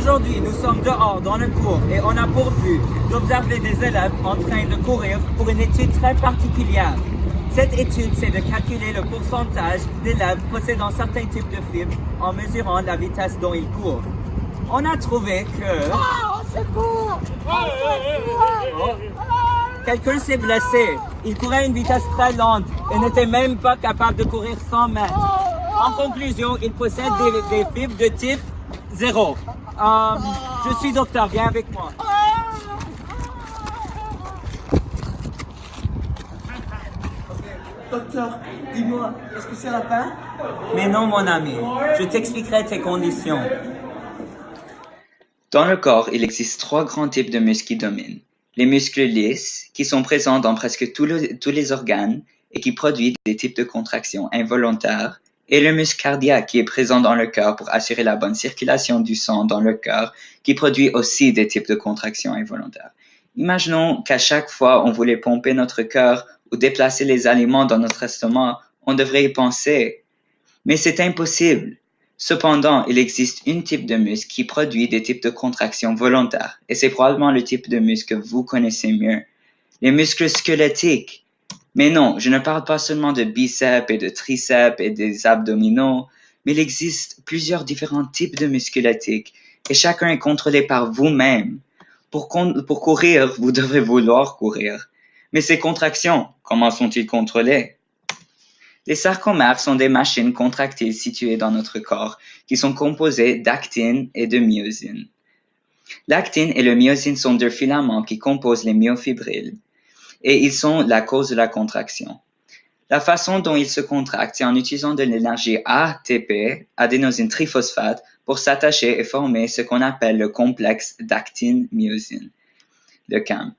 Aujourd'hui, nous sommes dehors dans le cours et on a pour but d'observer des élèves en train de courir pour une étude très particulière. Cette étude, c'est de calculer le pourcentage d'élèves possédant certains types de fibres en mesurant la vitesse dont ils courent. On a trouvé que... Oh, secours! Quelqu'un s'est blessé. Il courait à une vitesse très lente et n'était même pas capable de courir 100 mètres. En conclusion, il possède des fibres de type 0. Je suis docteur, viens avec moi. Docteur, dis-moi, est-ce que c'est la fin? Mais non, mon ami, je t'expliquerai tes conditions. Dans le corps, il existe 3 grands types de muscles qui dominent. Les muscles lisses, qui sont présents dans presque tous les organes et qui produisent des types de contractions involontaires, et le muscle cardiaque qui est présent dans le cœur pour assurer la bonne circulation du sang dans le cœur, qui produit aussi des types de contractions involontaires. Imaginons qu'à chaque fois on voulait pomper notre cœur ou déplacer les aliments dans notre estomac, on devrait y penser. Mais c'est impossible. Cependant, il existe un type de muscle qui produit des types de contractions volontaires, et c'est probablement le type de muscle que vous connaissez mieux. Les muscles squelettiques. Mais non, je ne parle pas seulement de biceps et de triceps et des abdominaux, mais il existe plusieurs différents types de muscles squelettiques, et chacun est contrôlé par vous-même. Pour courir, vous devrez vouloir courir. Mais ces contractions, comment sont-ils contrôlées? Les sarcomères sont des machines contractiles situées dans notre corps qui sont composées d'actine et de myosine. L'actine et le myosine sont 2 filaments qui composent les myofibrilles et ils sont la cause de la contraction. La façon dont ils se contractent, c'est en utilisant de l'énergie ATP, adénosine triphosphate, pour s'attacher et former ce qu'on appelle le complexe d'actine-myosine, le CAM.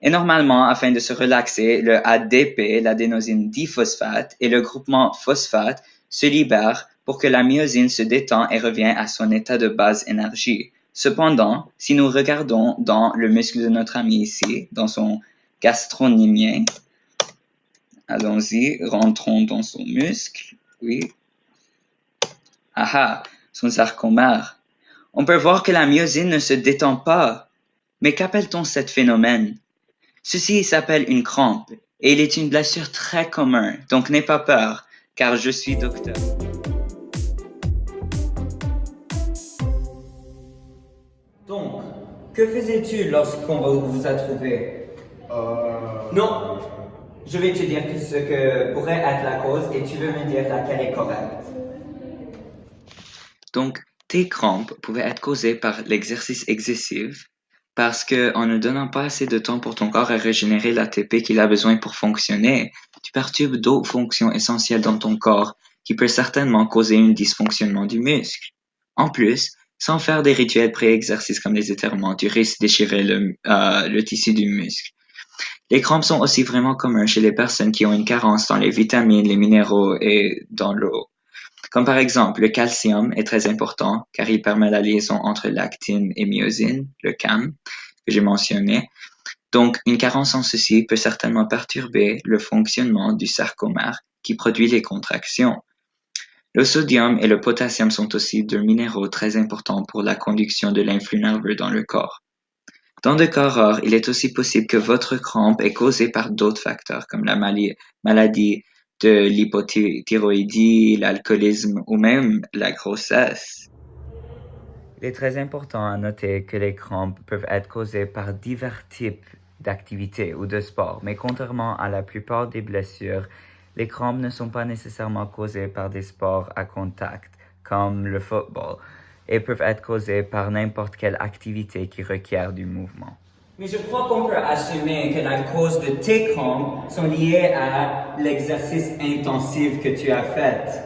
Et normalement, afin de se relaxer, le ADP, l'adénosine diphosphate, et le groupement phosphate se libèrent pour que la myosine se détend et revient à son état de base énergie. Cependant, si nous regardons dans le muscle de notre ami ici, dans son gastrocnémien, allons-y, rentrons dans son muscle, oui. Aha, son sarcomère. On peut voir que la myosine ne se détend pas. Mais qu'appelle-t-on cet phénomène? Ceci s'appelle une crampe, et il est une blessure très commune, donc n'aie pas peur, car je suis docteur. Donc, que faisais-tu lorsqu'on vous a trouvé? Non, je vais te dire ce que pourrait être la cause et tu veux me dire laquelle est correcte. Donc, tes crampes pouvaient être causées par l'exercice excessif, parce que en ne donnant pas assez de temps pour ton corps à régénérer l'ATP qu'il a besoin pour fonctionner, tu perturbes d'autres fonctions essentielles dans ton corps qui peut certainement causer un dysfonctionnement du muscle. En plus, sans faire des rituels pré-exercice comme les étirements, tu risques de déchirer le tissu du muscle. Les crampes sont aussi vraiment communs chez les personnes qui ont une carence dans les vitamines, les minéraux et dans l'eau. Comme par exemple, le calcium est très important car il permet la liaison entre l'actine et myosine, le CAM, que j'ai mentionné. Donc, une carence en ceci peut certainement perturber le fonctionnement du sarcomère qui produit les contractions. Le sodium et le potassium sont aussi 2 minéraux très importants pour la conduction de l'influx nerveux dans le corps. Dans de cas rares, il est aussi possible que votre crampe est causée par d'autres facteurs comme la maladie de l'hypothyroïdie, l'alcoolisme ou même la grossesse. Il est très important à noter que les crampes peuvent être causées par divers types d'activités ou de sports, mais contrairement à la plupart des blessures, les crampes ne sont pas nécessairement causées par des sports à contact, comme le football, et peuvent être causées par n'importe quelle activité qui requiert du mouvement. Mais je crois qu'on peut assumer que la cause de tes crampes sont liées à l'exercice intensif que tu as fait.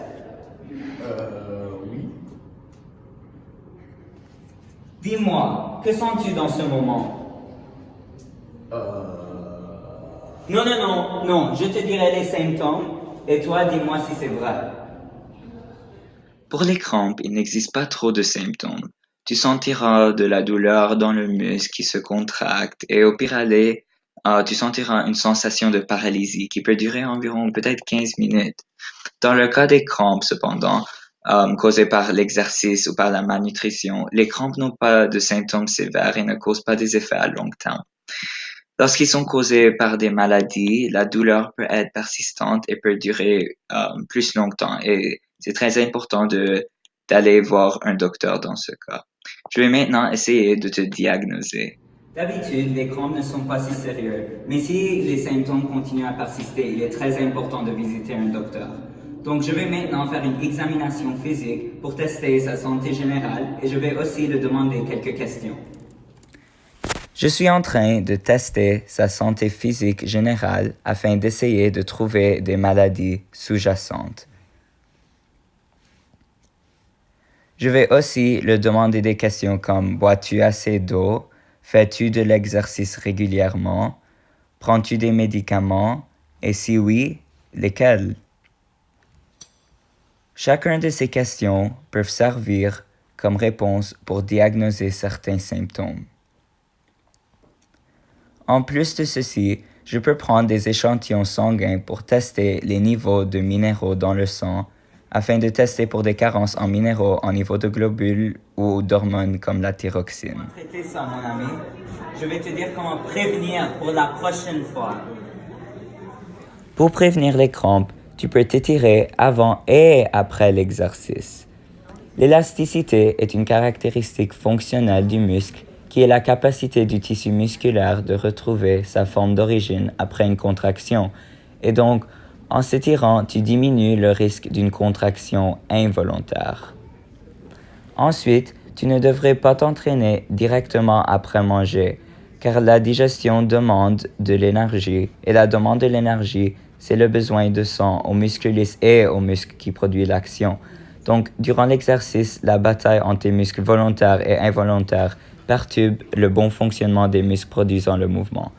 Oui. Dis-moi, que sens-tu dans ce moment? Non, je te dirai les symptômes, et toi, dis-moi si c'est vrai. Pour les crampes, il n'existe pas trop de symptômes. Tu sentiras de la douleur dans le muscle qui se contracte et au pire aller, tu sentiras une sensation de paralysie qui peut durer environ peut-être 15 minutes. Dans le cas des crampes, cependant, causés par l'exercice ou par la malnutrition, les crampes n'ont pas de symptômes sévères et ne causent pas des effets à long terme. Lorsqu'ils sont causés par des maladies, la douleur peut être persistante et peut durer plus longtemps. Et c'est très important d'aller voir un docteur dans ce cas. Je vais maintenant essayer de te diagnoser. D'habitude, les crampes ne sont pas si sérieux, mais si les symptômes continuent à persister, il est très important de visiter un docteur. Donc je vais maintenant faire une examination physique pour tester sa santé générale et je vais aussi lui demander quelques questions. Je suis en train de tester sa santé physique générale afin d'essayer de trouver des maladies sous-jacentes. Je vais aussi lui demander des questions comme bois-tu assez d'eau? Fais-tu de l'exercice régulièrement? Prends-tu des médicaments? Et si oui, lesquels? Chacune de ces questions peuvent servir comme réponse pour diagnoser certains symptômes. En plus de ceci, je peux prendre des échantillons sanguins pour tester les niveaux de minéraux dans le sang afin de tester pour des carences en minéraux en niveau de globules ou d'hormones comme la thyroxine. Pour traiter ça, mon ami, je vais te dire comment prévenir pour la prochaine fois. Pour prévenir les crampes, tu peux t'étirer avant et après l'exercice. L'élasticité est une caractéristique fonctionnelle du muscle qui est la capacité du tissu musculaire de retrouver sa forme d'origine après une contraction. Et donc, en s'étirant, tu diminues le risque d'une contraction involontaire. Ensuite, tu ne devrais pas t'entraîner directement après manger, car la digestion demande de l'énergie, et la demande de l'énergie, c'est le besoin de sang aux muscles lisses et aux muscles qui produisent l'action. Donc, durant l'exercice, la bataille entre tes muscles volontaires et involontaires perturbe le bon fonctionnement des muscles produisant le mouvement.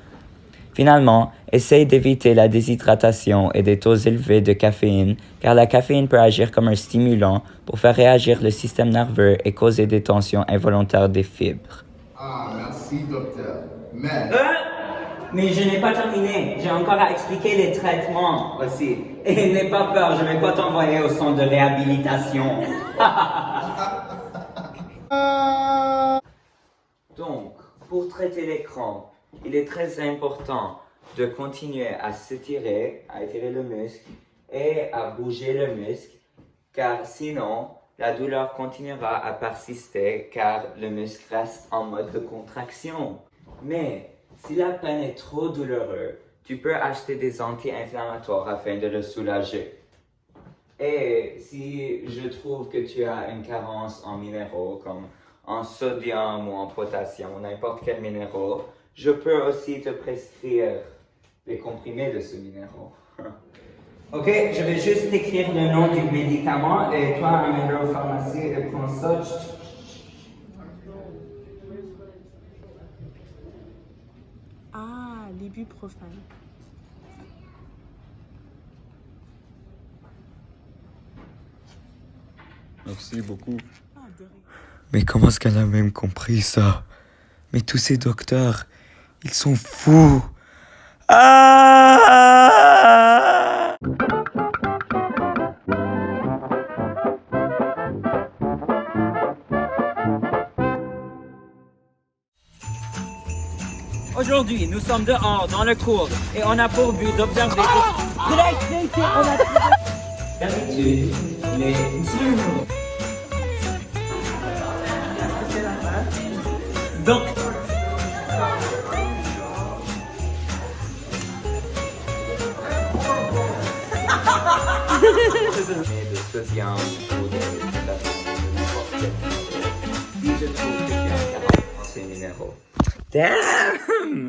Finalement, essaye d'éviter la déshydratation et des taux élevés de caféine, car la caféine peut agir comme un stimulant pour faire réagir le système nerveux et causer des tensions involontaires des fibres. Ah, merci, docteur. Mais... Mais je n'ai pas terminé. J'ai encore à expliquer les traitements aussi. Et n'aie pas peur, je ne vais pas t'envoyer au centre de réhabilitation. Donc, pour traiter les crampes, il est très important de continuer à s'étirer, à étirer le muscle et à bouger le muscle, car sinon, la douleur continuera à persister car le muscle reste en mode de contraction. Mais si la peine est trop douloureuse, tu peux acheter des anti-inflammatoires afin de le soulager. Et si je trouve que tu as une carence en minéraux, comme en sodium ou en potassium, ou n'importe quel minéraux, je peux aussi te prescrire des comprimés de ce minéraux. Ok, je vais juste écrire le nom du médicament et toi, amène-le au pharmacie et prends ça. Ah, l'ibuprofène. Merci beaucoup. Ah, de rien. Mais comment est-ce qu'elle a même compris ça? Mais tous ces docteurs, ils sont fous. Ah! Aujourd'hui, nous sommes dehors dans le cours et on a pour but d'observer. D'habitude, les donc de sodium ou de n'importe quel. Si je trouve que tu as un carence dans ces minéraux. Damn!